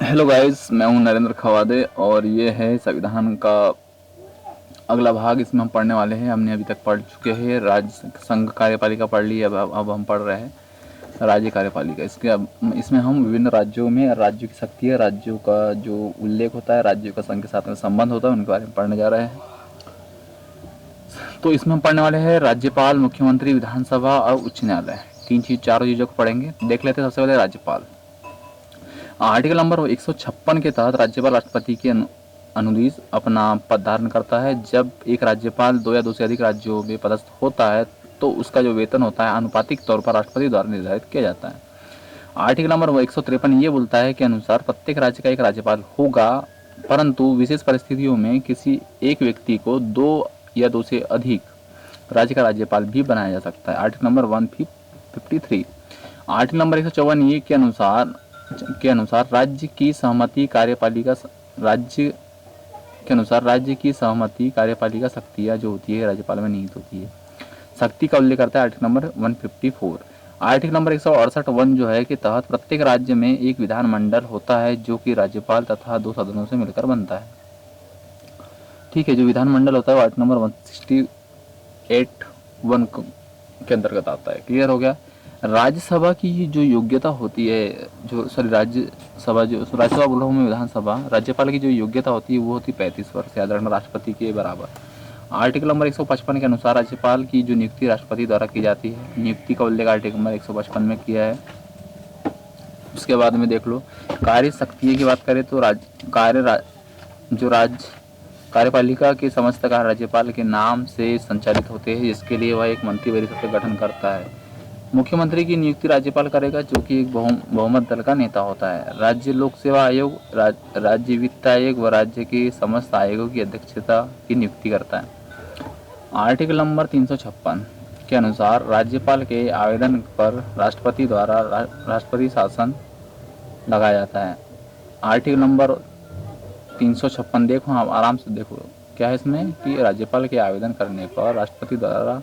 Hello guys, मैं हूं नरेंद्र खवादे और ये है संविधान का अगला भाग। इसमें हम पढ़ने वाले हैं। हमने अभी तक पढ़ चुके हैं राज्य संघ कार्यपालिका पढ़ ली। अब हम पढ़ रहे हैं राज्य कार्यपालिका। इसमें हम विभिन्न राज्यों में राज्यों की शक्ति है, राज्यों का जो उल्लेख होता है, राज्यों का संघ के साथ में संबंध होता है, उनके बारे में पढ़ने जा रहे हैं। तो इसमें हम पढ़ने वाले हैं राज्यपाल, मुख्यमंत्री, विधानसभा और उच्च न्यायालय। चारों चीज़ों को पढ़ेंगे। देख लेते हैं सबसे पहले राज्यपाल। आर्टिकल नंबर 156 के तहत राज्यपाल राष्ट्रपति के अनुदेश अपना पद धारण करता है। जब एक राज्यपाल दो या दो से अधिक राज्यों में पदस्थ होता है तो उसका जो वेतन होता है आनुपातिक तौर पर राष्ट्रपति द्वारा निर्धारित किया जाता है। आर्टिकल नंबर 153 ये बोलता है कि अनुसार प्रत्येक राज्य का एक राज्यपाल होगा, परंतु विशेष परिस्थितियों में किसी एक व्यक्ति को दो या दो से अधिक राज्य का राज्यपाल भी बनाया जा सकता है। Article number 153। आर्टिकल नंबर 154 ये के अनुसार राज्य की सहमति कार्यपालिका शक्तियाँ जो होती है राज्यपाल में निहित होती है। शक्ति का उल्लेख करता है आर्टिकल नंबर 154। आर्टिकल नंबर 168 जो है के तहत प्रत्येक राज्य में एक विधानमंडल होता है जो कि राज्यपाल तथा दो सदनों से मिलकर बनता है। ठीक है, जो विधानमंडल होता है वो आर्टिकल नंबर 168(1) के अंतर्गत आता है। क्लियर हो गया। राज्यसभा की जो योग्यता होती है, राज्यसभा बोल रहा हूँ मैं, विधानसभा, राज्यपाल की जो योग्यता होती है वो होती है 35 वर्ष, याद रखना, राष्ट्रपति के बराबर। आर्टिकल नंबर 155 के अनुसार राज्यपाल की जो नियुक्ति राष्ट्रपति द्वारा की जाती है। नियुक्ति का उल्लेख आर्टिकल नंबर 155 में किया है। उसके बाद में देख लो कार्य शक्ति की बात करें तो राज्य कार्यपालिका के समस्त कार्य राज्यपाल के नाम से संचालित होते हैं, जिसके लिए वह एक मंत्रिपरिषद का गठन करता है। मुख्यमंत्री की नियुक्ति राज्यपाल करेगा, जो कि एक बहुमत दल का नेता होता है। राज्य लोक सेवा आयोग, राज्य वित्त आयोग व राज्य के समस्त आयोगों की अध्यक्षता की नियुक्ति करता है। आर्टिकल नंबर 356 के अनुसार राज्यपाल के आवेदन पर राष्ट्रपति द्वारा राष्ट्रपति शासन लगाया जाता है। आर्टिकल नंबर 356 देखो, हाँ आराम से देखो क्या है इसमें कि राज्यपाल के आवेदन करने पर राष्ट्रपति द्वारा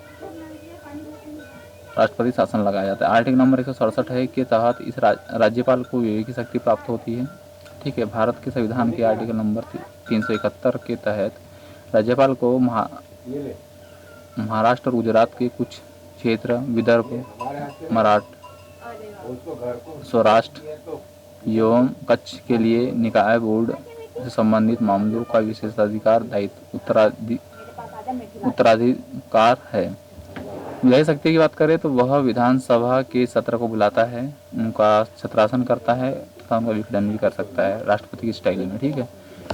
राष्ट्रपति शासन लगाया जाता है। आर्टिकल नंबर 167 है के तहत इस राज्यपाल को विवेक की शक्ति प्राप्त होती है। ठीक है, भारत के संविधान के आर्टिकल नंबर 371 के तहत राज्यपाल को महाराष्ट्र और गुजरात के कुछ क्षेत्र, विदर्भ, सौराष्ट्र एवं कच्छ के लिए निकाय बोर्ड से संबंधित मामलों का विशेषाधिकार दायित्व उत्तराधिकार है। विधायी शक्ति की बात करें तो वह विधानसभा के सत्र को बुलाता है, उनका छत्रासन करता है तथा उनका विघटन भी कर सकता है राष्ट्रपति की स्टाइल में। ठीक है,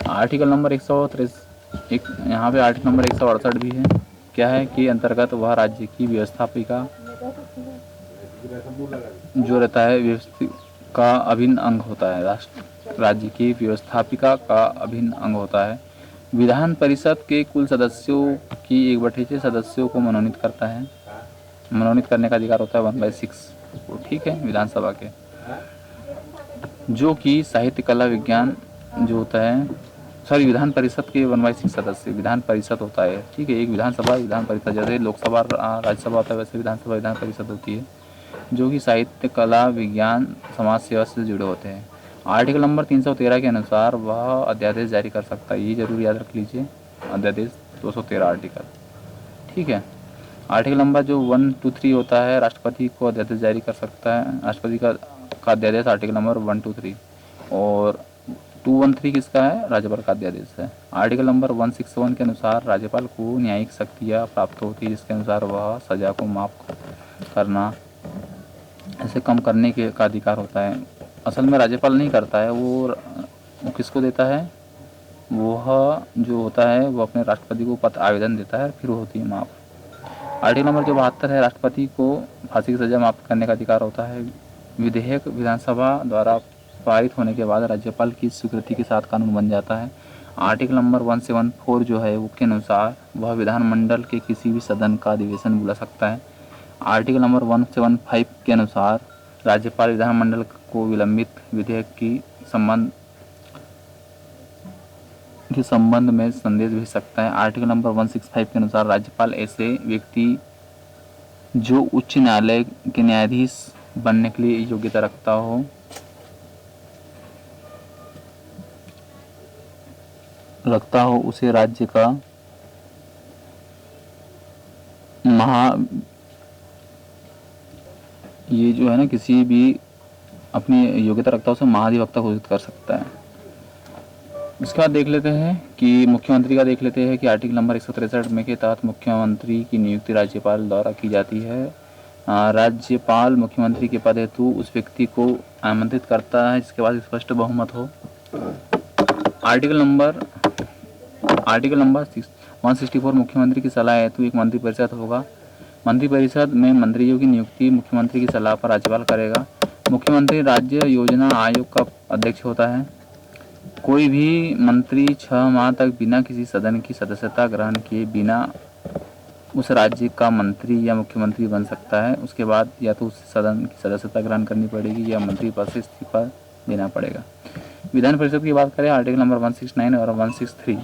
आर्टिकल नंबर 163 यहाँ पे आर्टिकल नंबर 168 भी है। क्या है कि अंतर्गत वह राज्य की व्यवस्थापिका जो रहता है व्यवस्थित का अभिन्न अंग होता है। राज्य की व्यवस्थापिका का अभिन्न अंग होता है। विधान परिषद के कुल सदस्यों की 1/6 सदस्यों को मनोनीत करता है। मनोनीत करने का अधिकार होता है 1/6। ठीक है, विधानसभा के जो कि साहित्य, कला, विज्ञान जो होता है, विधान परिषद के 1/6 सदस्य विधान परिषद होता है। ठीक है, एक विधानसभा, विधान परिषद, जैसे लोकसभा राज्यसभा होता है वैसे विधानसभा विधान परिषद होती है, जो कि साहित्य, कला, विज्ञान, समाज सेवा से जुड़े होते हैं। आर्टिकल नंबर 313 के अनुसार वह अध्यादेश जारी कर सकता है। ये जरूर याद रख लीजिए, अध्यादेश 213 आर्टिकल। ठीक है, आर्टिकल नंबर जो 1, 2, 3 होता है, राष्ट्रपति को अध्यादेश जारी कर सकता है। राष्ट्रपति का अध्यादेश आर्टिकल नंबर 1, 2, 3 और 2, 1, 3 किसका है? राज्यपाल का अध्यादेश है। आर्टिकल नंबर 161 के अनुसार राज्यपाल को न्यायिक शक्तियाँ प्राप्त होती है, जिसके अनुसार वह सजा को माफ करना, ऐसे कम करने के का अधिकार होता है। असल में राज्यपाल नहीं करता है, वो किसको देता है? वह जो होता है वो अपने राष्ट्रपति को पत्र आवेदन देता है, फिर वो होती है माफ़। आर्टिकल नंबर जो 72 है, राष्ट्रपति को फांसी की सजा माफ करने का अधिकार होता है। विधेयक विधानसभा द्वारा पारित होने के बाद राज्यपाल की स्वीकृति के साथ कानून बन जाता है। आर्टिकल नंबर 174 जो है वो के अनुसार वह विधानमंडल के किसी भी सदन का अधिवेशन बुला सकता है। आर्टिकल नंबर 175 के अनुसार राज्यपाल विधानमंडल को विलंबित विधेयक के संबंध में संदेश भेज सकता है। आर्टिकल नंबर 165 के अनुसार राज्यपाल ऐसे व्यक्ति जो उच्च न्यायालय के न्यायाधीश बनने के लिए योग्यता रखता हो रखता हो उसे राज्य का ये जो है ना, किसी भी अपनी योग्यता रखता हो उसे महाधिवक्ता घोषित कर सकता है। इसके बाद देख लेते हैं कि मुख्यमंत्री का देख लेते हैं कि आर्टिकल नंबर 163 में के तहत मुख्यमंत्री की नियुक्ति राज्यपाल द्वारा की जाती है। राज्यपाल मुख्यमंत्री के पद हेतु उस व्यक्ति को आमंत्रित करता है जिसके पास स्पष्ट बहुमत हो। आर्टिकल नंबर 164 मुख्यमंत्री की सलाह हेतु एक मंत्रिपरिषद होगा। मंत्रिपरिषद में मंत्रियों की नियुक्ति मुख्यमंत्री की सलाह पर राज्यपाल करेगा। मुख्यमंत्री राज्य योजना आयोग का अध्यक्ष होता है। कोई भी मंत्री 6 माह तक बिना किसी सदन की सदस्यता ग्रहण किए बिना उस राज्य का मंत्री या मुख्यमंत्री बन सकता है। उसके बाद या तो उस सदन की सदस्यता ग्रहण करनी पड़ेगी या मंत्री पद से इस्तीफा देना पड़ेगा। विधान परिषद की बात करें, आर्टिकल नंबर 169 और 163।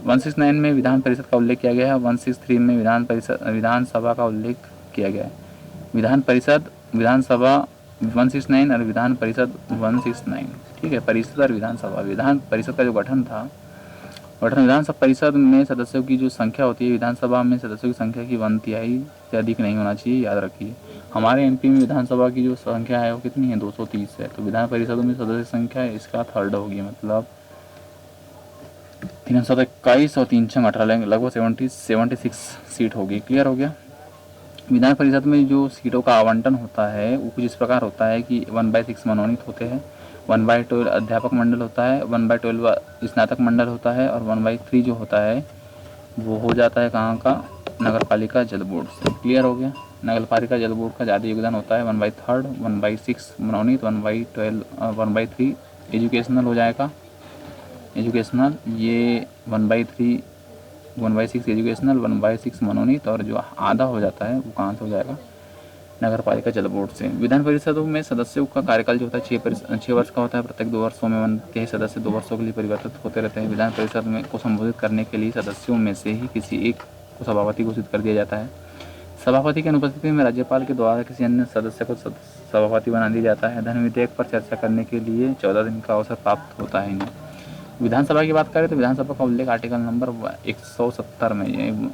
169 में विधान परिषद का उल्लेख किया गया है, 163 में विधानसभा का उल्लेख किया गया है। विधानसभा 169 और विधान परिषद 169, ठीक है। परिषद और विधानसभा, विधान परिषद का जो गठन था, विधानसभा परिषद में सदस्यों की जो संख्या होती है, विधानसभा में सदस्यों की संख्या की 1/3 से अधिक नहीं होना चाहिए, याद रखिए। हमारे एमपी में विधानसभा की जो संख्या है वो कितनी है, 230 है। तो विधान परिषद में सदस्य संख्या इसका थर्ड होगी, मतलब 321 और 3 छंग 18, लगभग 76 सीट होगी। क्लियर हो गया। विधान परिषद में जो सीटों का आवंटन होता है वो कुछ इस प्रकार होता है कि 1/6 मनोनीत होते हैं, 1/12 अध्यापक मंडल होता है, 1/12 स्नातक मंडल होता है और 1/3 जो होता है वो हो जाता है कहाँ का, नगर पालिका जल बोर्ड से। क्लियर हो गया। नगर पालिका जल बोर्ड का ज़्यादा योगदान होता है। 1/3, 1/6 मनोनीत, 1/12 1/3 एजुकेशनल हो जाएगा। एजुकेशनल ये 1/3 1/6 एजुकेशनल, 1/6 मनोनीत, और जो आधा हो जाता है वो कहाँ से हो जाएगा, नगर पालिका जल बोर्ड से। विधान परिषदों में सदस्यों का कार्यकाल जो होता है 6 वर्ष का होता है। प्रत्येक 2 वर्षों में बनते हैं सदस्य 2 वर्षों के लिए परिवर्तित होते रहते हैं। विधान परिषद में को संबोधित करने के लिए सदस्यों में से ही किसी एक को सभापति घोषित कर दिया जाता है। सभापति की अनुपस्थिति में राज्यपाल के द्वारा किसी अन्य सदस्य को सभापति बना दिया जाता है। धन विधेयक पर चर्चा करने के लिए 14 दिन का अवसर प्राप्त होता है इन्हें। विधानसभा की बात करें तो विधानसभा का उल्लेख आर्टिकल नंबर 170 में,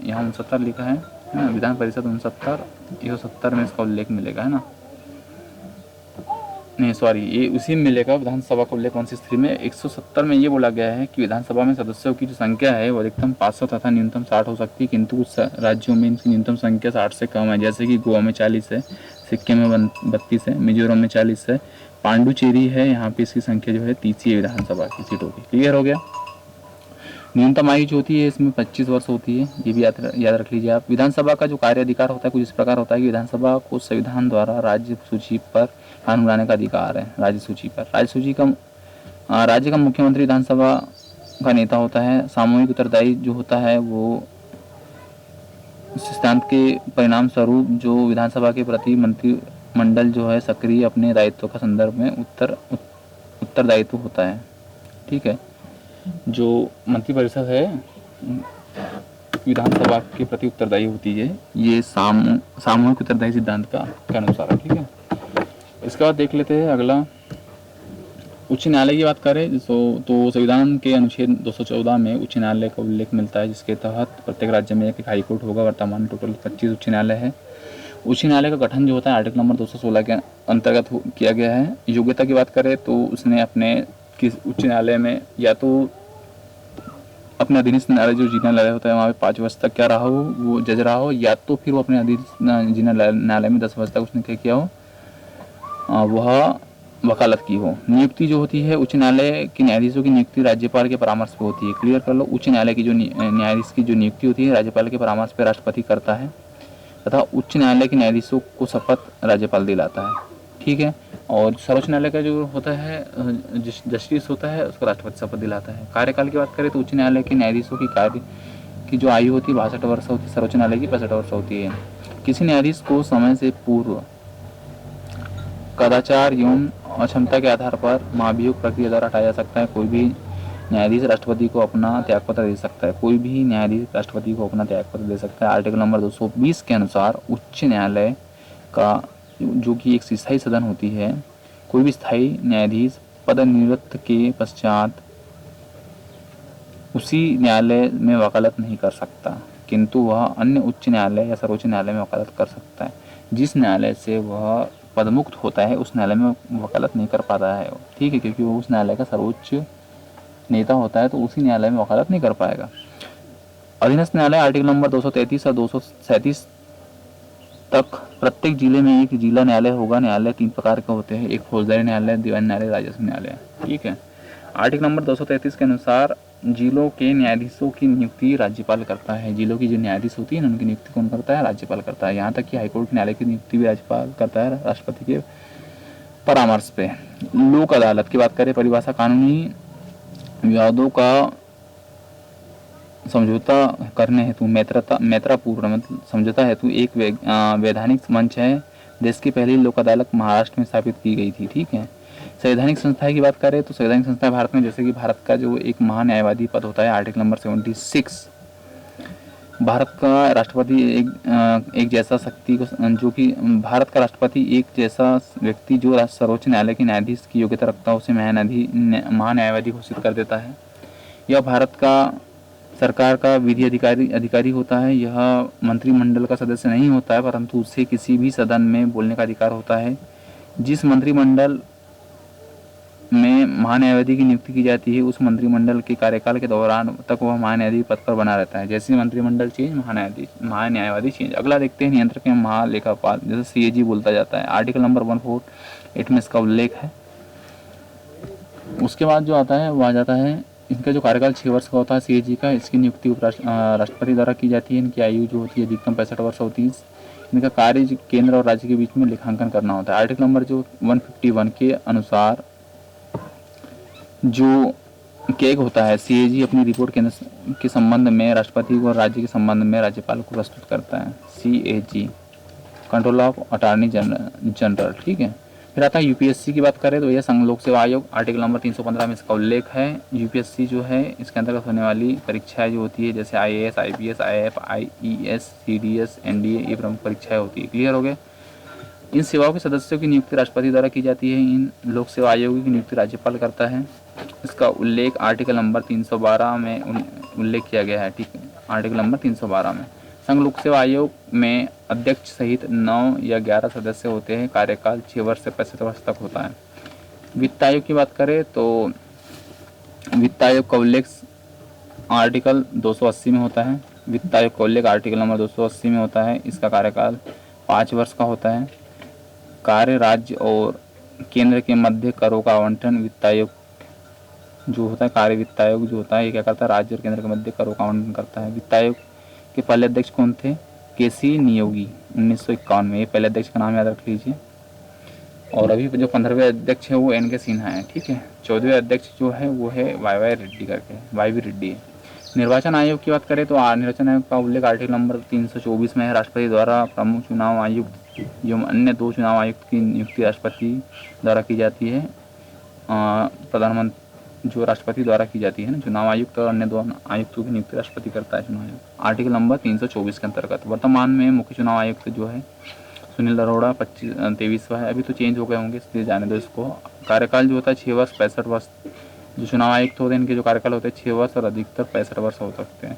यहाँ 69 लिखा है ना, विधान परिषद 69, 170 में इसका उल्लेख मिलेगा, है ना, नहीं सॉरी, ये उसी में मिलेगा। विधानसभा का उल्लेख 163 में, 170 में ये बोला गया है कि विधानसभा में सदस्यों की जो संख्या है वो अधिकतम 500 तथा न्यूनतम 60 हो सकती है, किंतु कुछ राज्यों में इनकी न्यूनतम संख्या 60 से कम है, जैसे कि गोवा में 40 है, सिक्किम में 32 है, मिजोरम में 40 है, पांडुचेरी है, यहाँ पे इसकी संख्या जो है 30 है विधानसभा की सीटों की। क्लियर हो गया। न्यूनतम आयु जो होती है इसमें 25 वर्ष होती है, ये भी याद रख लीजिए आप। विधानसभा का जो कार्य अधिकार होता है कुछ इस प्रकार होता है कि विधानसभा को संविधान द्वारा राज्य सूची पर कानून बनाने का अधिकार है। राज्य सूची पर राज्य का मुख्यमंत्री विधानसभा का नेता होता है। सामूहिक उत्तरदायी जो होता है वो सिद्धांत के परिणाम स्वरूप जो विधानसभा के प्रति मंत्रिमंडल जो है सक्रिय अपने दायित्व का संदर्भ में उत्तरदायित्व होता है, ठीक है। जो मंत्रिपरिषद है विधानसभा के प्रति उत्तरदायी होती है, ये सामूहिक उत्तरदायी सिद्धांत का अनुसार है, ठीक है। इसके बाद देख लेते हैं अगला, उच्च न्यायालय की बात करें तो संविधान के अनुच्छेद 214 में उच्च न्यायालय का उल्लेख मिलता है, जिसके तहत प्रत्येक राज्य में एक हाईकोर्ट होगा। वर्तमान टोटल 25 उच्च न्यायालय है। उच्च न्यायालय का गठन जो होता है आर्टिकल नंबर 216 के अंतर्गत किया गया है। योग्यता की बात करें तो उसने अपने किस उच्च न्यायालय में या तो अपने अधीनस्थ न्यायालय जो जिला न्यायालय होता है वहाँ पे 5 वर्ष तक क्या रहा हो, वो जज रहा हो, या तो फिर वो अपने अधीनस्थ जिला न्यायालय में 10 वर्ष तक उसने क्या किया हो, वह वकालत की हो। नियुक्ति जो होती है उच्च न्यायालय के न्यायाधीशों की नियुक्ति राज्यपाल के परामर्श पे होती है। क्लियर कर लो। उच्च न्यायालय की जो न्यायाधीश की जो नियुक्ति होती है राज्यपाल के परामर्श पे राष्ट्रपति करता है, तथा उच्च न्यायालय के न्यायाधीशों को शपथ राज्यपाल दिलाता है, ठीक है। और सर्वोच्च न्यायालय का जो होता है जस्टिस होता है उसको राष्ट्रपति शपथ दिलाता है। कार्यकाल की बात करें तो उच्च न्यायालय के न्यायाधीशों की कार्य की जो आयु होती है 62 वर्ष होती है, सर्वोच्च न्यायालय की 65 वर्ष होती है। किसी न्यायाधीश को समय से पूर्व कदाचार एवं अक्षमता के आधार पर महाभियोग प्रक्रिया द्वारा हटाया जा सकता है। कोई भी न्यायाधीश राष्ट्रपति को अपना त्यागपत्र दे सकता है। कोई भी न्यायाधीश राष्ट्रपति को अपना त्यागपत्र दे सकता है। आर्टिकल नंबर 220 के अनुसार उच्च न्यायालय का जो कि एक स्थायी सदन होती है, कोई भी स्थायी न्यायाधीश पदनिवृत्त के पश्चात उसी न्यायालय में वकालत नहीं कर सकता, किंतु वह अन्य उच्च न्यायालय या सर्वोच्च न्यायालय में वकालत कर सकता है। जिस न्यायालय से वह पदमुक्त होता है उस न्यायालय में वकालत नहीं कर पाता है, ठीक है, क्योंकि वो उस न्यायालय का सर्वोच्च नेता होता है, तो उसी न्यायालय में वकालत नहीं कर पाएगा। अधीनस्थ न्यायालय आर्टिकल नंबर 233 और 237 तक प्रत्येक जिले में एक जिला न्यायालय होगा। न्यायालय 3 प्रकार के होते हैं, एक फौजदारी न्यायालय, दीवानी न्यायालय, राजस्व न्यायालय, ठीक है। आर्टिकल नंबर 233 के अनुसार जिलों के न्यायाधीशों की नियुक्ति राज्यपाल करता है। जिलों की जो न्यायाधीश होती है ना, उनकी नियुक्ति कौन करता है? राज्यपाल करता है। यहाँ तक कि हाईकोर्ट न्यायालय की नियुक्ति भी राज्यपाल करता है राष्ट्रपति के परामर्श पे। लोक अदालत की बात करें, परिभाषा कानूनी विवादों का समझौता करने हेतु मैत्रापूर्ण मतलब समझौता हेतु एक वैधानिक मंच है। देश की पहली लोक अदालत महाराष्ट्र में स्थापित की गई थी, ठीक है। संवैधानिक संस्था की बात करें तो संवैधानिक संस्था भारत में, जैसे कि भारत का जो एक महान्यायवादी पद होता है, आर्टिकल नंबर 76, भारत का राष्ट्रपति एक जैसा शक्ति को, जो कि भारत का राष्ट्रपति एक जैसा व्यक्ति जो सर्वोच्च न्यायालय के न्यायाधीश की योग्यता रखता है उसे महान्यायवादी घोषित कर देता है। यह भारत का सरकार का विधि अधिकारी होता है। यह मंत्रिमंडल का सदस्य नहीं होता है, परंतु उसे किसी भी सदन में बोलने का अधिकार होता है। जिस मंत्रिमंडल में महान्यायवादी की नियुक्ति की जाती है उस मंत्रिमंडल के कार्यकाल के दौरान तक वह महान्यायाधीश पद पर बना रहता है। जैसे मंत्रिमंडल चेंज, महान्यायवादी चेंज। अगला देखते हैं नियंत्रक एवं महालेखापाल, जैसे सीएजी बोलता जाता है। आर्टिकल नंबर 148 में इसका उल्लेख है। उसके बाद जो आता है वो आ जाता है, इनका जो कार्यकाल 6 वर्ष का होता है सीएजी का। इसकी नियुक्ति राष्ट्रपति द्वारा की जाती है। इनकी आयु जो होती है अधिकतम 65 वर्ष होती है। इनका कार्य केंद्र और राज्य के बीच में लेखांकन करना होता है। आर्टिकल नंबर जो 151 के अनुसार जो केग होता है, सीएजी अपनी रिपोर्ट केंद्र के संबंध में राष्ट्रपति को और राज्य के संबंध में राज्यपाल को प्रस्तुत करता है। CAG control of attorney general, ठीक है। फिर आता है यूपीएससी की बात करें तो यह संघ लोक सेवा आयोग, आर्टिकल नंबर 315 में इसका उल्लेख है। यूपीएससी जो है इसके अंतर्गत होने वाली परीक्षाएं जो होती है, जैसे IAS, IPS, IAF, IES, CDS, NDA, ये प्रमुख परीक्षाएं होती है। क्लियर हो गए। इन सेवाओं के सदस्यों की नियुक्ति राष्ट्रपति द्वारा की जाती है। इन लोक सेवा आयोग की नियुक्ति राज्यपाल करता है। इसका उल्लेख आर्टिकल नंबर 312 में उल्लेख किया गया है, ठीक है। आर्टिकल नंबर 312 में संघ लोक सेवा आयोग में अध्यक्ष सहित 9 या 11 सदस्य होते हैं। कार्यकाल 6 वर्ष से 65 वर्ष तक होता है। वित्त आयोग की बात करें तो वित्त आयोग का उल्लेख आर्टिकल 280 में होता है। वित्त आयोग का उल्लेख आर्टिकल नंबर 280 में होता है। इसका कार्यकाल 5 वर्ष का होता है। कार्य राज्य और केंद्र के मध्य करों का आवंटन वित्त आयोग जो होता है, कार्य वित्त आयोग जो होता है, ये क्या करता है? राज्य और केंद्र के मध्य करों का आवंटन करता है। वित्त आयोग के पहले अध्यक्ष कौन थे? केसी नियोगी, 1951 में। ये पहले अध्यक्ष का नाम याद रख लीजिए। और अभी जो 15वें अध्यक्ष है वो एन.के. सिन्हा है, ठीक है। 14वें अध्यक्ष जो है वो है वाई रेड्डी करके, वाई रेड्डी है। निर्वाचन आयोग की बात करें तो निर्वाचन आयोग का उल्लेख आर्टिकल नंबर 324 में है। राष्ट्रपति द्वारा प्रमुख चुनाव आयुक्त एवं अन्य 2 चुनाव आयुक्त की नियुक्ति राष्ट्रपति द्वारा की जाती है। प्रधानमंत्री जो राष्ट्रपति द्वारा की जाती है ना, चुनाव आयुक्त और अन्य 2 आयुक्तों की नियुक्ति राष्ट्रपति करता है चुनाव आयोग, आर्टिकल नंबर 324 के अंतर्गत। वर्तमान में मुख्य चुनाव आयुक्त जो है सुनील अरोड़ा 23वां है। अभी तो चेंज हो गए होंगे, इसलिए जाने दो इसको। कार्यकाल जो होता है 6 वर्ष 65 वर्ष। जो चुनाव आयुक्त होते हैं इनके जो कार्यकाल होते हैं 6 वर्ष और अधिकतर 65 वर्ष हो सकते हैं।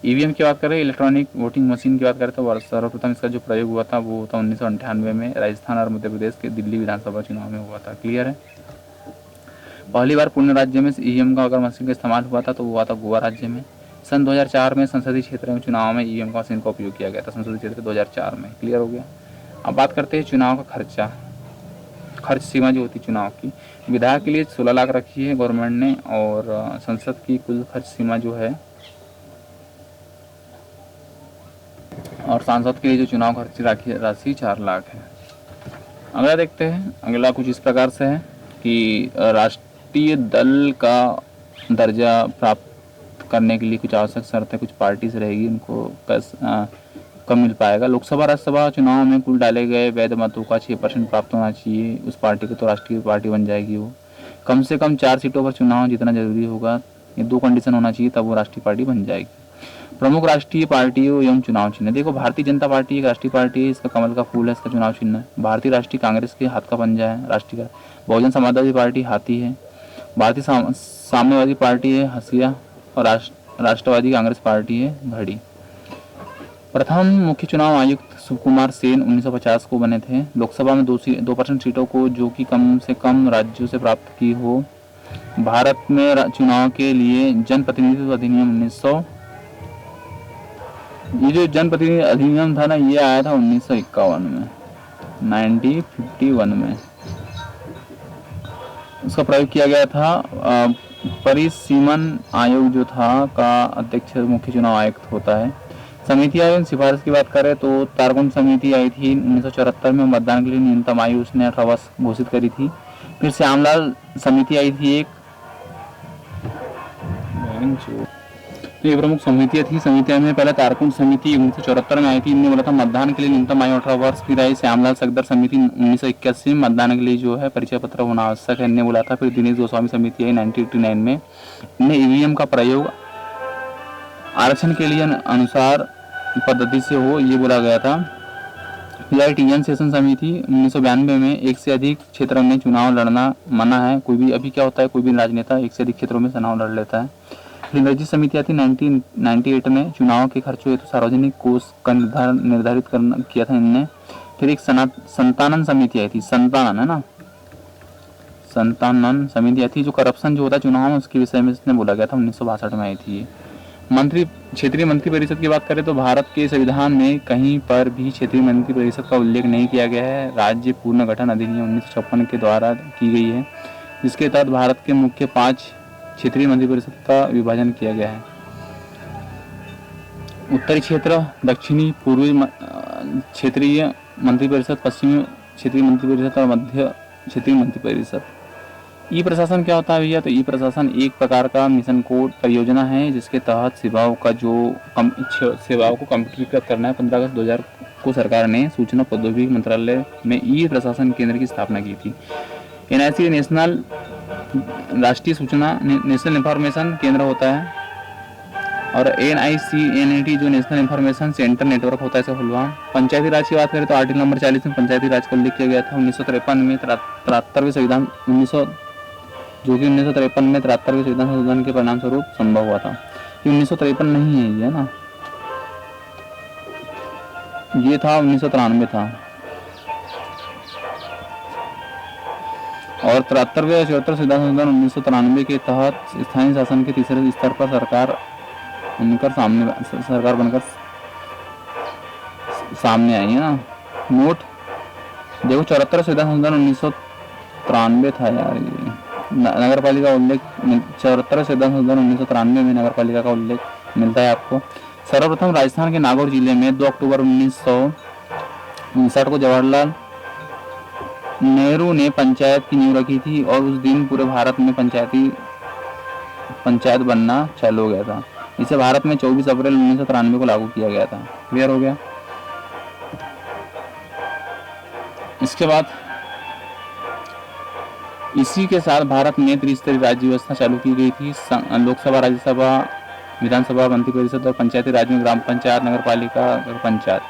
ईवीएम की बात करें, इलेक्ट्रॉनिक वोटिंग मशीन की बात करें तो सर्वप्रथम इसका जो प्रयोग हुआ था वो था 1998 में राजस्थान और मध्य प्रदेश के दिल्ली विधानसभा चुनाव में हुआ था। क्लियर है। पहली बार पूर्ण राज्य में ईवीएम का अगर मशीन का इस्तेमाल हुआ था तो हुआ था गोवा राज्य में। सन 2004 में संसदीय क्षेत्र में चुनाव में ईवीएम का मशीन का उपयोग किया गया था, संसदीय क्षेत्र 2004 में। क्लियर हो गया। अब बात करते हैं चुनाव का खर्चा, खर्च सीमा जो होती है चुनाव की। विधायक के लिए 16 लाख रखी है गवर्नमेंट ने, और संसद की कुल खर्च सीमा जो है, और सांसद के लिए जो चुनाव खर्च राशि 4 लाख है। अगला देखते हैं। अगला कुछ इस प्रकार से है कि राष्ट्रीय दल का दर्जा प्राप्त करने के लिए कुछ आवश्यक शर्तें कुछ पार्टी से रहेगी, उनको कब मिल पाएगा। लोकसभा राज्यसभा चुनाव में कुल डाले गए वैध मतों का 6% प्राप्त होना चाहिए उस पार्टी को, तो राष्ट्रीय पार्टी बन जाएगी वो। कम से कम 4 सीटों पर चुनाव जितना जरूरी होगा, ये 2 कंडीशन होना चाहिए, तब वो राष्ट्रीय पार्टी बन जाएगी। प्रमुख राष्ट्रीय पार्टियों एवं चुनाव चिन्ह। देखो, भारतीय जनता पार्टी एक राष्ट्रीय पार्टी है, इसका कमल का फूल है, इसका चुनाव चिन्ह है। भारतीय राष्ट्रीय कांग्रेस के हाथ का पंजा है राष्ट्रीय का। बहुजन समाजवादी पार्टी हाथी है। भारतीय साम्यवादी पार्टी है हंसिया, और राष्ट्रवादी कांग्रेस पार्टी है घड़ी। प्रथम मुख्य चुनाव आयुक्त सुकुमार सेन 1950 को बने थे। लोकसभा में 2% सीटों को जो कि कम से कम राज्यों से प्राप्त की हो। भारत में चुनाव के लिए जनप्रतिनिधित्व अधिनियम 1900, ये जो जनप्रतिनिधि अधिनियम था ना, ये आया था 1951 में, 1951 में उसका प्रयोग किया गया था। परिसीमन आयोग जो था का अध्यक्ष मुख्य चुनाव आयुक्त होता है। समिति आयोग सिफारिश की बात करें तो तारकुंड समिति आई थी 1974 में। मतदान के लिए न्यूनतम आयु उसने 18 वर्ष घोषित करी थी। फिर श्यामलाल समिति आई थी एक, ये प्रमुख समितियां थी। समितियों में पहले तारकुंड समिति 1974 में आई थी, इन्होंने बोला था मतदान के लिए न्यूनतम आयु 18 वर्ष। फिर आई श्यामलाल सगदर समिति 1981 में, मतदान के लिए जो है परिचय पत्र होना आवश्यक है, इन्हें बोला था। फिर दिनेश गोस्वामी समिति आई 1989 में, इन्हें ईवीएम का प्रयोग आरक्षण के लिए अनुसार पद्धति से हो, ये बोला गया था। फिर आई टीएन सेशन समिति 1992 में, एक से अधिक क्षेत्र में चुनाव लड़ना मना है। कोई भी अभी क्या होता है, कोई भी राजनेता एक से अधिक क्षेत्रों में चुनाव लड़ लेता है। फिर इंद्रजीत समिति आती 1998 में, चुनाव के खर्चों हेतु सार्वजनिक कोष का निर्धारित किया था इनने। फिर एक संतानन समिति आई थी, संतानन है ना, संतानन समिति आई थी, जो करप्शन जो होता है चुनाव में उसके विषय में इसने बोला गया था, 1962 में आई थी। क्षेत्रीय मंत्री परिषद की बात करें तो भारत के संविधान में कहीं पर भी क्षेत्रीय मंत्री परिषद का उल्लेख नहीं किया गया है। राज्य पुनर्गठन अधिनियम 1956 के द्वारा की गई है, जिसके तहत भारत के मुख्य 5 क्षेत्रीय मंत्री परिषद का विभाजन किया गया है। उत्तरी क्षेत्र, दक्षिणी पूर्वी क्षेत्रीय मंत्री परिषद, पश्चिमी क्षेत्रीय मंत्री परिषद और मध्य क्षेत्रीय मंत्री परिषद। ई प्रशासन क्या होता है भैया? तो ई प्रशासन एक प्रकार का मिशन कोड परियोजना है, जिसके तहत सेवाओं को कंप्यूटरीकृत करना है। 15 अगस्त 2000 को सरकार ने सूचना प्रौद्योगिकी मंत्रालय में ई प्रशासन केंद्र की स्थापना की थी। एनआईसी नेशनल राष्ट्रीय सूचना नेशनल इंफॉर्मेशन केंद्र होता है, और NICNAT जो नेशनल इंफॉर्मेशन सेंटर नेटवर्क होता है इसे खुलवा। पंचायती राज की बात करें तो आर्टिकल नंबर 40 में पंचायती राज का उल्लेख किया गया था। 1953 में 73वें संविधान 1953 में 73वें संविधान संशोधन के परिणाम स्वरूप संभव हुआ था। ये 1953 नहीं है, ये ना, ये था 1993 था। और 73वें और 74वें संविधान संशोधन 1993 के तहत स्थानीय शासन के तीसरे स्तर पर सरकार बनकर सामने आई है ना। नोट देखो, 74 संविधान संशोधन 1993 था यार। ये नगर पालिका उल्लेख 74 संविधान संशोधन 1993 में नगर पालिका का उल्लेख मिलता है आपको। सर्वप्रथम राजस्थान के नागौर जिले में 2 अक्टूबर 1959 को जवाहरलाल नेहरू ने पंचायत की नींव रखी थी, और उस दिन पूरे भारत में पंचायत बनना चालू हो गया था। इसे भारत में 24 अप्रैल 1993 को लागू किया गया था। क्लियर हो गया? इसके बाद इसी के साथ भारत में त्रिस्तरीय राज्य व्यवस्था चालू की गई थी। लोकसभा, राज्यसभा, विधानसभा, मंत्री परिषद और पंचायती राज में ग्राम पंचायत, नगर पालिका, पंचायत।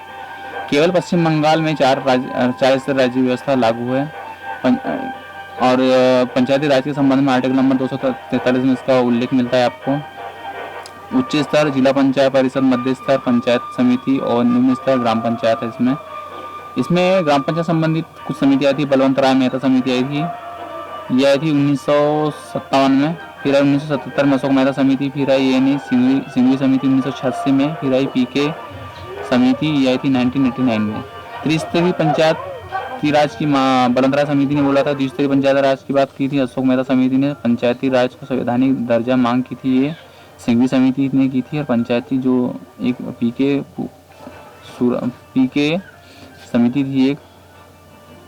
केवल पश्चिम बंगाल में 4 स्तरीय राज्य व्यवस्था लागू है। और पंचायती राज के संबंध में आर्टिकल नंबर 243 में इसका उल्लेख मिलता है आपको। उच्च स्तर जिला पंचायत परिषद, मध्य स्तर पंचायत समिति और निम्न स्तर ग्राम पंचायत है। इसमें ग्राम पंचायत संबंधित कुछ समिति आई थी। बलवंत राय मेहता समिति आई थी, ये आई थी 1957 में। फिर आई 1977 में अशोक मेहता समिति। फिर आई एन सिंघवी समिति 1986 में। फिर आई PK समिति, ये आई थी 1989 में। त्रिस्तरीय पंचायत की राज की बलवंत राय समिति ने बोला था। द्विस्तरीय पंचायत राज की बात की थी अशोक मेहता समिति ने। पंचायती राज को संवैधानिक दर्जा मांग की थी, ये सिंघवी समिति ने की थी। और पंचायती जो एक PK समिति थी एक,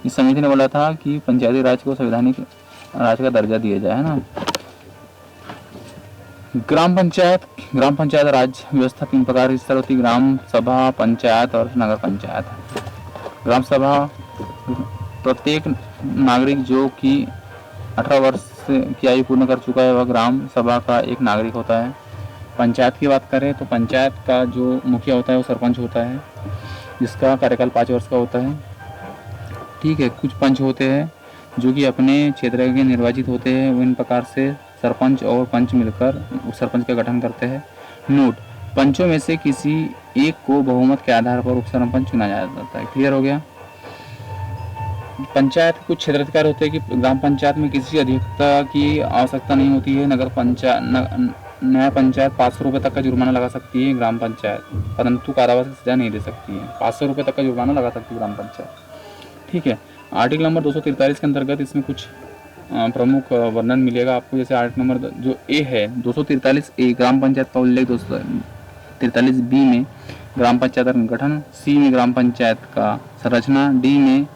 इस समिति ने बोला था कि पंचायती राज को संवैधानिक राज का दर्जा दिया जाए, है ना। ग्राम पंचायत राज व्यवस्था 3 प्रकार की स्तर होती है: ग्राम सभा, पंचायत और नगर पंचायत। ग्राम सभा, प्रत्येक नागरिक जो कि 18 वर्ष की आयु पूर्ण कर चुका है वह ग्राम सभा का एक नागरिक होता है। पंचायत की बात करें तो पंचायत का जो मुखिया होता है वो सरपंच होता है, जिसका कार्यकाल 5 वर्ष का होता है। ठीक है, कुछ पंच होते हैं जो कि अपने क्षेत्र के निर्वाचित होते हैं। इन प्रकार से सरपंच और पंच मिलकर उस सरपंच का गठन करते हैं। नोट, पंचों में से किसी एक को बहुमत के आधार पर उपसरपंच चुना जाता है। क्लियर हो गया। पंचायत कुछ क्षेत्राधिकार होते हैं कि ग्राम पंचायत में किसी अधिवक्ता की आवश्यकता नहीं होती है। न्याय पंचायत 500 रुपये तक का जुर्माना लगा सकती है ग्राम पंचायत, परंतु कारावास की सजा नहीं दे सकती है। 500 रुपये तक का जुर्माना लगा सकती है ग्राम पंचायत। ठीक है। आर्टिकल नंबर 243 के अंतर्गत इसमें कुछ प्रमुख वर्णन मिलेगा आपको। जैसे आर्टिकल नंबर जो ए है 243A, ग्राम पंचायत का उल्लेख 243B में ग्राम पंचायत का गठन, सी में ग्राम पंचायत का संरचना, डी में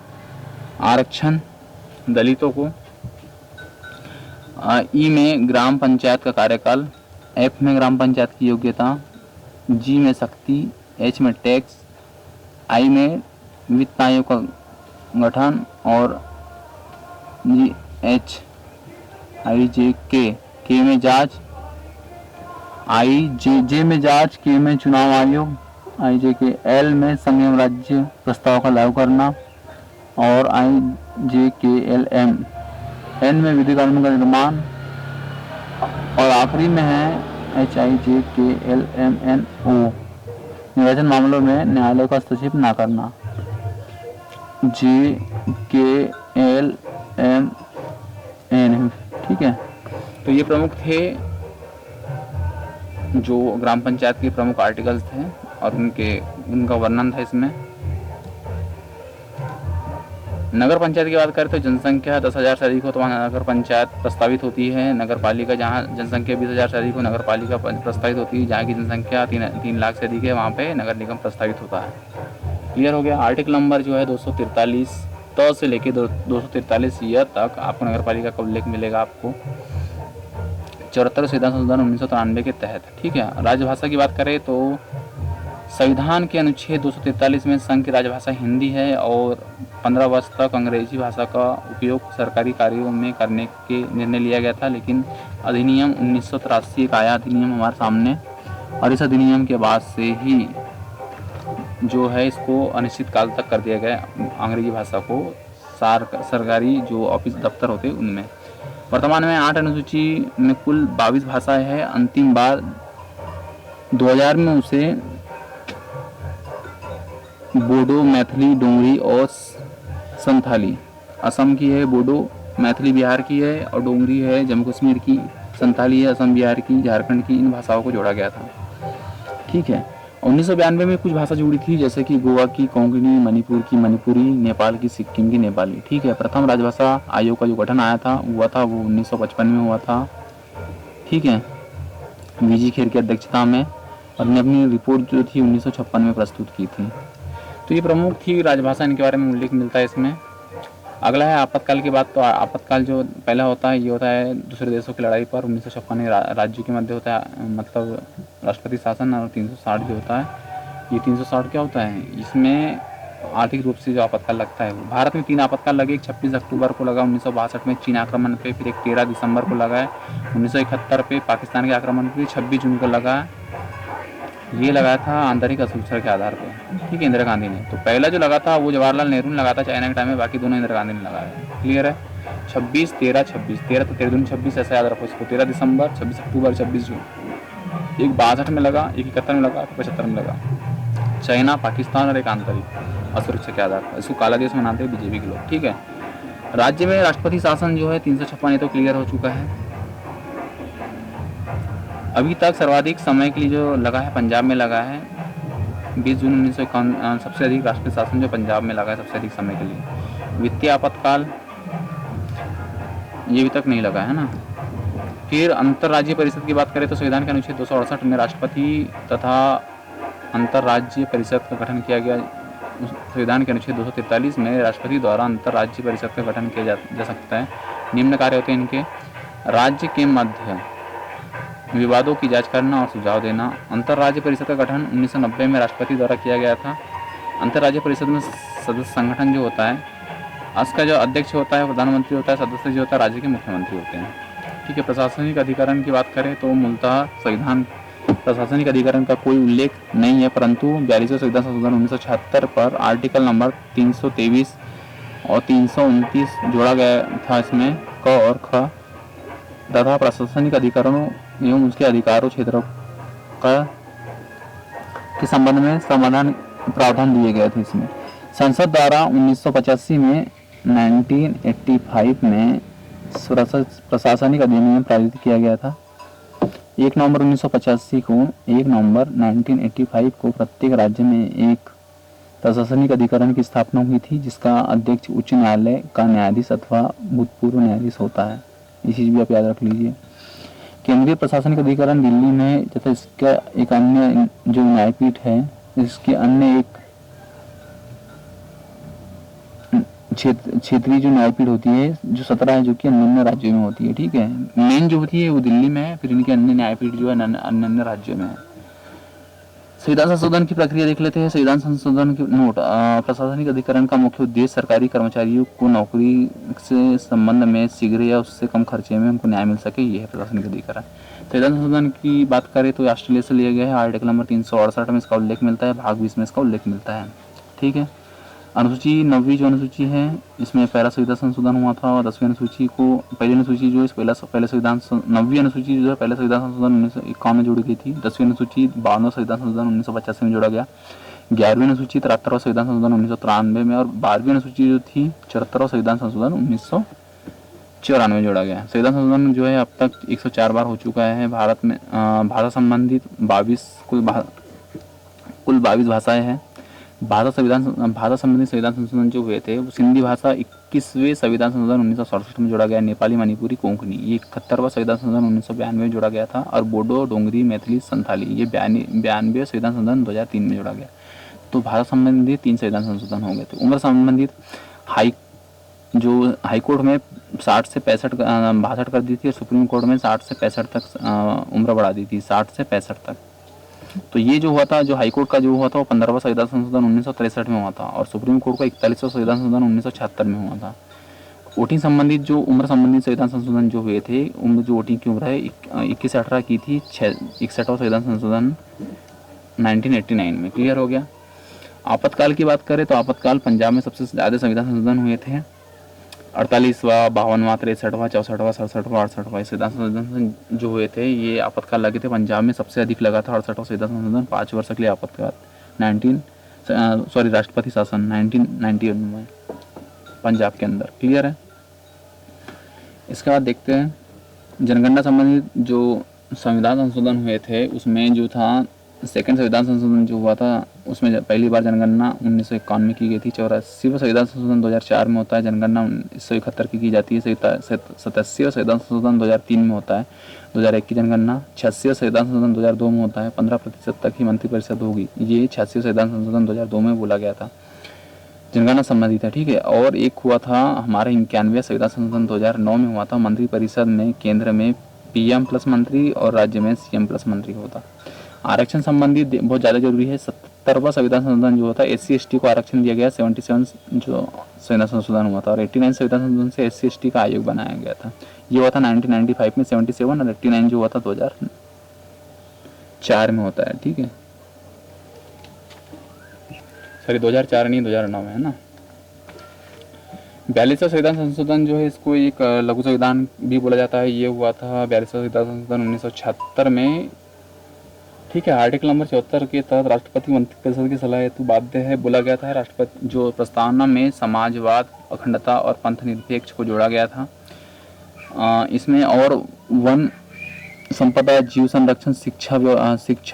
आरक्षण दलितों को, ई में ग्राम पंचायत का कार्यकाल, एफ में ग्राम पंचायत की योग्यता, जी में शक्ति, एच में टैक्स, आई में वित्त आयोग का गठन और जी एच आई जे के में जांच, आई जे में जांच, के में चुनाव आयोग, आई जे के एल में संघीय राज्य प्रस्ताव का लागू करना और आई जे के एल एम, एन में विधि कानून का निर्माण और आखिरी में है एच आई जे के एल एम एन ओ, निर्वाचन मामलों में न्यायालय का हस्तक्षेप न करना। जे के एल एम एन, ठीक है। तो ये प्रमुख थे जो ग्राम पंचायत के प्रमुख आर्टिकल्स थे और उनका वर्णन था इसमें। नगर पंचायत की बात करें तो जनसंख्या 10,000 से अधिक हो तो वहाँ नगर पंचायत प्रस्तावित होती है। नगर पालिका जहाँ जनसंख्या 20,000 से अधिक हो नगर पालिका प्रस्तावित होती है। जहाँ की जनसंख्या 3 लाख से अधिक है वहाँ पे नगर निगम प्रस्तावित होता है। क्लियर हो गया। आर्टिकल नंबर जो है 243 त से लेके 243 य तक आपको नगर पालिका का उल्लेख मिलेगा आपको 74 संविधान संशोधन 1993 के तहत। ठीक है। राजभाषा की बात करें तो संविधान के अनुच्छेद 243 में संघ की राजभाषा हिंदी है और 15 वर्ष तक अंग्रेजी भाषा का उपयोग सरकारी कार्यों में करने के निर्णय लिया गया था। लेकिन अधिनियम 1983 एक आया अधिनियम हमारे सामने और इस अधिनियम के बाद से ही जो है इसको अनिश्चित काल तक कर दिया गया अंग्रेजी भाषा को सरकारी जो ऑफिस दफ्तर होते हैं उनमें। वर्तमान में 8 अनुसूची में कुल 22 भाषाएं हैं। अंतिम बार 2000 में उसे बोडो, मैथिली, डोंगरी और संथाली असम की है, बोडो मैथिली बिहार की है और डोंगरी है जम्मू कश्मीर की, संथाली है असम बिहार की, झारखंड की। इन भाषाओं को जोड़ा गया था। ठीक है। 1992 में कुछ भाषा जुड़ी थी जैसे कि गोवा की कोंकणी, मणिपुर की मणिपुरी, नेपाल की सिक्किम की नेपाली। ठीक है। प्रथम राजभाषा आयोग का जो गठन हुआ था वो 1955 में हुआ था। ठीक है। वीजी खेर की अध्यक्षता में और ने अपनी रिपोर्ट जो थी 1956 में प्रस्तुत की थी। तो ये प्रमुख थी राजभाषा, इनके बारे में उल्लेख मिलता है इसमें। अगला है आपातकाल की बात। तो आपातकाल जो पहला होता है ये होता है दूसरे देशों की लड़ाई पर 1956 राज्यों के मध्य होता है, मतलब राष्ट्रपति शासन। और 360 जो होता है ये 360 क्या होता है, इसमें आर्थिक रूप से जो आपातकाल लगता है। भारत में 3 आपातकाल लगे। एक 26 अक्टूबर को लगा 1962 में चीन आक्रमण पे, फिर एक 13 दिसंबर को लगा है 1971 पे पाकिस्तान के आक्रमण पे, 26 जून को लगा। ये लगाया था आंतरिक असुरक्षा के आधार पे। ठीक है। इंदिरा गांधी ने तो पहला जो लगा था वो जवाहरलाल नेहरू ने लगा था चाइना के टाइम में, बाकी दोनों इंदिरा गांधी ने लगाया। क्लियर है। 26, 13, 26, 13 तो 13 दूनी 26 ऐसा याद रखो इसको। 13 दिसंबर, 26 अक्टूबर, 26 जून। एक 62 में लगा, एक 71 में लगा, 75 में लगा। चाइना, पाकिस्तान और एक आंतरिक असुरक्षा के आधार पर। इसको काला दिवस मनाते हैं बीजेपी के लोग। ठीक है। राज्य में राष्ट्रपति शासन जो है 356 ये तो क्लियर हो चुका है। अभी तक सर्वाधिक समय के लिए जो लगा है पंजाब में लगा है 20 जून 1951 सबसे अधिक राष्ट्रीय शासन जो पंजाब में लगा है सबसे अधिक समय के लिए। वित्तीय आपातकाल ये अभी तक नहीं लगा है ना। फिर अंतर्राज्यीय परिषद की बात करें तो संविधान के अनुच्छेद 268 में राष्ट्रपति तथा अंतर्राज्यीय परिषद का गठन किया गया। संविधान के अनुच्छेद 243 में राष्ट्रपति द्वारा अंतर्राज्यीय परिषद का गठन किया जा सकता है। निम्न कार्य होते हैं इनके: राज्य के मध्य विवादों की जांच करना और सुझाव देना। अंतर्राज्यीय परिषद का गठन 1990 में राष्ट्रपति द्वारा किया गया था। अंतर्राज्यीय परिषद में सदस्य संगठन जो होता है उसका जो अध्यक्ष होता है प्रधानमंत्री होता है, सदस्य जो होता है राज्य के मुख्यमंत्री होते हैं। ठीक है। प्रशासनिक अधिकरण की बात करें तो मूलतः संविधान प्रशासनिक अधिकरण का कोई उल्लेख नहीं है, परंतु 42वें संविधान संशोधन 1976 पर आर्टिकल नंबर 323 और 329 जोड़ा गया था। इसमें क और ख तथा प्रशासनिक अधिकरणों एवं उसके अधिकारों क्षेत्रों का के संबंध में समाधान प्रावधान दिए गए थे। इसमें संसद द्वारा 1985 में 1985 में प्रशासनिक अधिनियम पारित किया गया था। 1 नवंबर 1985 को 1 नवंबर 1985 को प्रत्येक राज्य में एक प्रशासनिक अधिकरण की स्थापना हुई थी, जिसका अध्यक्ष उच्च न्यायालय का न्यायाधीश अथवा भूतपूर्व न्यायाधीश होता है। ये चीज भी आप याद रख लीजिए। केंद्रीय प्रशासनिक अधिकरण दिल्ली में तथा इसका एक अन्य जो न्यायपीठ है, इसकी अन्य एक क्षेत्रीय जो न्यायपीठ होती है जो 17 है, जो कि अन्य राज्यों में होती है। ठीक है, मेन जो होती है वो दिल्ली में है, फिर इनके अन्य न्यायपीठ जो है अन्य राज्यों में है। संविधान संशोधन की प्रक्रिया देख लेते हैं। संविधान संशोधन की नोट। प्रशासनिक अधिकरण का मुख्य उद्देश्य सरकारी कर्मचारियों को नौकरी से संबंध में शीघ्र या उससे कम खर्चे में उनको न्याय मिल सके, ये है प्रशासनिक अधिकरण। संविधान संशोधन की बात करें तो ऑस्ट्रेलिया से लिया गया है। आर्टिकल नंबर 368 में इसका उल्लेख मिलता है, भाग 20 में इसका उल्लेख मिलता है। ठीक है, अनुसूची 9वीं जो अनुसूची है, इसमें पहला संविधान संशोधन हुआ था। और 10वीं अनुसूची को पहली अनुसूची जो है पहले संविधान 9वीं अनुसूची जो है पहले संविधान संशोधन 1951 में जोड़ी गई थी। 10वीं अनुसूची 52वां संविधान संशोधन 1985 में जोड़ा गया। 11वीं अनुसूची 73वां संविधान संशोधन 1993 में, और 12वीं अनुसूची जो थी 74वां संविधान संशोधन 1994 में जोड़ा गया। संविधान संशोधन जो है अब तक 104 बार हो चुका है। भारत में भाषा संबंधित कुल 22 भाषाएं हैं। भाषा संबंधी संविधान संशोधन जो हुए थे वो सिंधी भाषा 21वें संविधान संशोधन 1967 में जोड़ा गया। नेपाली, मणिपुरी, कोंकणी ये 71वां संविधान संशोधन 1992 में जोड़ा गया था। और बोडो, डोंगरी, मैथिली, संथाली ये 92वें संविधान संशोधन 2003 में जोड़ा गया। तो भाषा संबंधी 3 संविधान संशोधन हो गए थे। उम्र संबंधित हाईकोर्ट में 60 से 62 कर दी थी, और सुप्रीम कोर्ट में 60 से 65 तक उम्र बढ़ा दी थी, 60 से 65 तक। तो ये जो हुआ था, जो हाईकोर्ट का जो हुआ था वो 15वां संविधान संशोधन 1963 में हुआ था, और सुप्रीम कोर्ट का 41वां संविधान संशोधन 1976 में हुआ था। वोटिंग संबंधित जो उम्र संबंधित संविधान संशोधन जो हुए थे, जो वोटिंग की उम्र है 21 से 18 की थी 61वां संविधान संशोधन 1989 में। क्लियर हो गया। आपातकाल की बात करें तो आपातकाल पंजाब में सबसे ज़्यादा संविधान संशोधन हुए थे। 48वां, 52वां, 63वां, 64वां, 67वां, 68वां संविधान संशोधन जो हुए थे ये आपातकाल लगे थे। पंजाब में सबसे अधिक लगा था 68वां संविधान संशोधन, 5 वर्ष के लिए आपातकाल राष्ट्रपति शासन 1991 में पंजाब के अंदर। क्लियर है। इसके बाद देखते हैं जनगणना संबंधित जो संविधान संशोधन हुए थे उसमें जो था सेकंड संविधान संशोधन जो हुआ था उसमें पहली बार जनगणना 1951 में की गई थी। 84वां संविधान संशोधन 2004 में होता है। जनगणना 1971 की जाती है। 87वां संविधान संशोधन 2003 में होता है। 2001 की जनगणना। 86वां संविधान संशोधन 2002 में होता है। 15% तक ही मंत्रिपरिषद होगी, ये 86वां संविधान संशोधन 2002 में बोला गया था। जनगणना संबंधित है। ठीक है। और एक हुआ था हमारे 91वां संविधान संशोधन 2009 में हुआ था। मंत्रिपरिषद में केंद्र में PM प्लस मंत्री और राज्य में CM प्लस मंत्री होता। आरक्षण संबंधी बहुत ज़्यादा जरूरी है। 70वां संविधान संशोधन जो होता है SC/ST को आरक्षण दिया गया। 77 जो संविधान संशोधन हुआ था, और 89 संविधान संशोधन से SC/ST का आयोग बनाया गया था। ये हुआ था 1995 में 77, और 89 जो हुआ था 2004 में होता है। ठीक है, सॉरी 2004 नहीं 2009 में है ना। 42वां संविधान संशोधन जो है इसको एक लघु संविधान भी बोला जाता है। ये हुआ था 42वां संविधान संशोधन 1976 में। ठीक है। आर्टिकल नंबर 74 के तहत राष्ट्रपति मंत्रिपरिषद की सलाह हेतु बाध्य है बोला गया था। राष्ट्रपति जो प्रस्तावना में समाजवाद, अखंडता और पंथ निरपेक्ष को जोड़ा गया था। इसमें और वन संपदा, जीव संरक्षण, शिक्षा,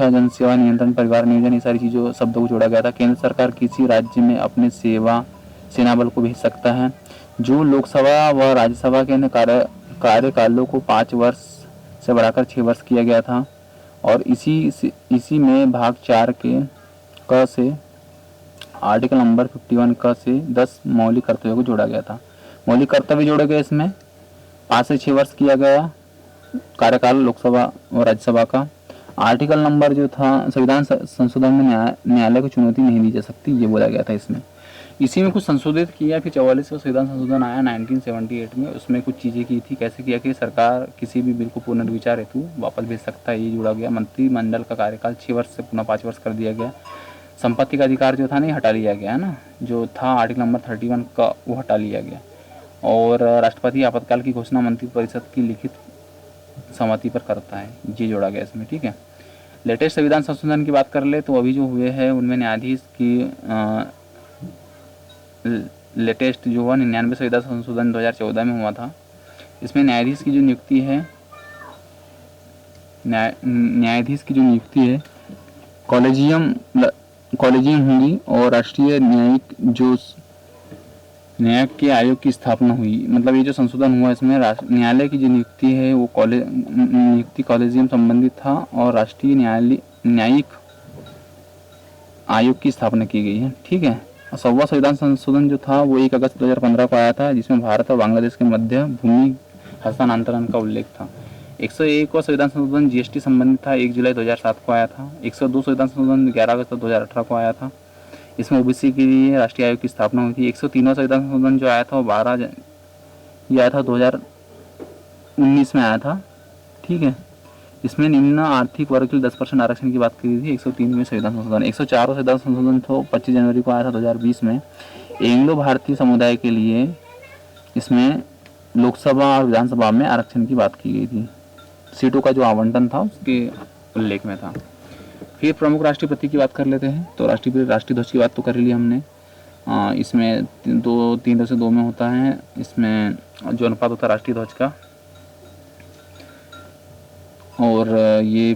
जनसेवा, नियंत्रण, परिवार नियोजन, ये सारी चीज़ों शब्दों को जोड़ा गया था। केंद्र सरकार किसी राज्य में अपने सेना बल को भेज सकता है। जो लोकसभा व राज्यसभा के कार्यकालों को 5 वर्ष से बढ़ाकर 6 वर्ष किया गया था। और इसी में भाग 4 के क से आर्टिकल नंबर 51 क से 10 मौलिक कर्तव्यों को जोड़ा गया था। मौलिक कर्तव्य जोड़े गए। इसमें 5 से 6 वर्ष किया गया कार्यकाल लोकसभा और राज्यसभा का। आर्टिकल नंबर जो था संविधान संशोधन में न्यायालय को चुनौती नहीं दी जा सकती, ये बोला गया था इसमें। इसी में कुछ संशोधित किया। फिर 44वां संविधान संशोधन आया 1978 में। उसमें कुछ चीज़ें की थी। कैसे किया कि सरकार किसी भी बिल को पुनर्विचार हेतु वापस भेज सकता है, ये जुड़ा गया। मंत्रिमंडल का कार्यकाल 6 वर्ष से पुनः 5 वर्ष कर दिया गया। संपत्ति का अधिकार जो था नहीं हटा लिया गया है ना, जो था आर्टिकल नंबर 31 का वो हटा लिया गया। और राष्ट्रपति आपातकाल की घोषणा मंत्रिपरिषद की लिखित सहमति पर करता है, ये जोड़ा गया इसमें। ठीक है। लेटेस्ट संविधान संशोधन की बात कर ले तो अभी जो हुए हैं उनमें न्यायाधीश की लेटेस्ट जो हुआ 99 संविधान संशोधन 2014 में हुआ था। इसमें न्यायाधीश की जो नियुक्ति है न्यायाधीश की जो नियुक्ति है कॉलेजियम होगी और राष्ट्रीय न्यायिक के आयोग की स्थापना हुई। मतलब ये जो संशोधन हुआ इसमें न्यायालय की जो नियुक्ति है वो नियुक्ति कॉलेजियम संबंधित था और राष्ट्रीय न्यायिक आयोग की स्थापना की गई है। ठीक है। 100वां संविधान संशोधन जो था वो 1 अगस्त 2015 को आया था, जिसमें भारत और बांग्लादेश के मध्य भूमि हस्तांतरण का उल्लेख था। 101वां संविधान संशोधन जीएसटी संबंधित था, 1 जुलाई 2007 को आया था। 102 संविधान संशोधन 11 अगस्त 2018 को आया था, इसमें ओबीसी के लिए राष्ट्रीय आयोग की स्थापना हुई थी। 103वां संविधान संशोधन जो आया था वो 2019 में आया था। ठीक है। इसमें निम्न आर्थिक वर्ग के लिए 10% आरक्षण की बात की थी। 103वें संविधान संशोधन। 104वां संविधान संशोधन तो 25 जनवरी को आया था 2020 में। एंग्लो भारतीय समुदाय के लिए इसमें लोकसभा और विधानसभा में आरक्षण की बात की गई थी। सीटों का जो आवंटन था उसके उल्लेख में था। फिर प्रमुख राष्ट्रीय प्रतीक की बात कर लेते हैं। तो राष्ट्रीय ध्वज की बात तो कर ली हमने। इसमें 3:2 में होता है। इसमें जो अनुपात होता है राष्ट्रीय ध्वज का, और ये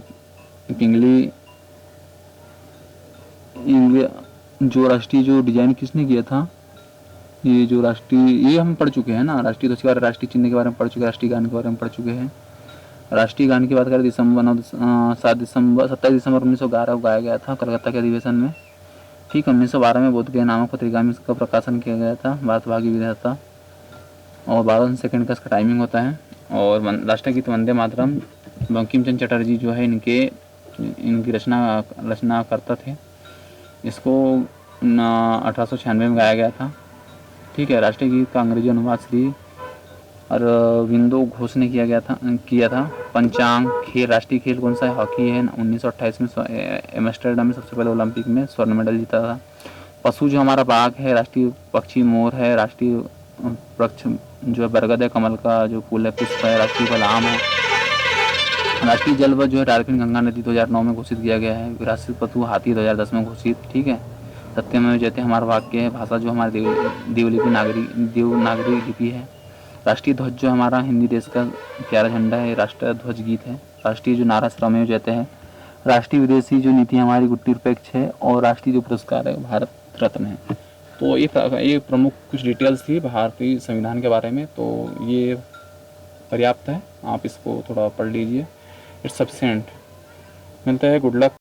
पिंगली जो राष्ट्रीय जो डिजाइन किसने किया था, ये जो राष्ट्रीय, ये हम पढ़ चुके हैं ना, राष्ट्रीय ध्वज के बारे में, राष्ट्रीय चिन्ह के बारे में पढ़ चुके हैं, राष्ट्रीय गान के बारे में पढ़ चुके हैं। राष्ट्रीय गान की बात करें 27 दिसंबर 1911 को गाया गया था कलकत्ता के अधिवेशन में। ठीक है। 1912 में बोध गया नामक पत्रिका में इसका प्रकाशन किया गया था। भारत भाग्य विधाता, और 12 सेकंड का इसका टाइमिंग होता है। और राष्ट्रगीत वंदे मातरम बंकिम चंद्र चटर्जी जो है इनकी रचना करता थे। इसको 1896 में गाया गया था। ठीक है। राष्ट्रीय गीत का अंग्रेजी अनुवाद श्री अरविंदो घोष ने किया था। पंचांग खेल, राष्ट्रीय खेल कौन सा है? हॉकी है। 1928 में एम्स्टर्डम में सबसे पहले ओलंपिक में स्वर्ण मेडल जीता था। पशु जो हमारा बाघ है, राष्ट्रीय पक्षी मोर है, राष्ट्रीय वृक्ष जो है बरगद है, कमल का जो फूल है पुष्प है, राष्ट्रीय फल आम है। राष्ट्रीय जलपथ जो है डाल्फिन गंगा नदी 2009 में घोषित किया गया है। राष्ट्रीय पशु हाथी 2010 में घोषित। ठीक है। सत्यमेव जयते हमारा वाक्य है। भाषा जो हमारी देवनागरी लिपि है। राष्ट्रीय ध्वज जो हमारा हिंदी देश का प्यारा झंडा है, राष्ट्रीय ध्वज गीत है। राष्ट्रीय जो नारा श्रमेव जयते है। राष्ट्रीय विदेशी जो नीति हमारी गुट्टी निरपेक्ष है, और राष्ट्रीय जो पुरस्कार है भारत रत्न है। तो ये प्रमुख कुछ डिटेल्स थी भारतीय संविधान के बारे में। तो ये पर्याप्त है, आप इसको थोड़ा पढ़ लीजिए। It's sufficient. मिलता है। Good luck.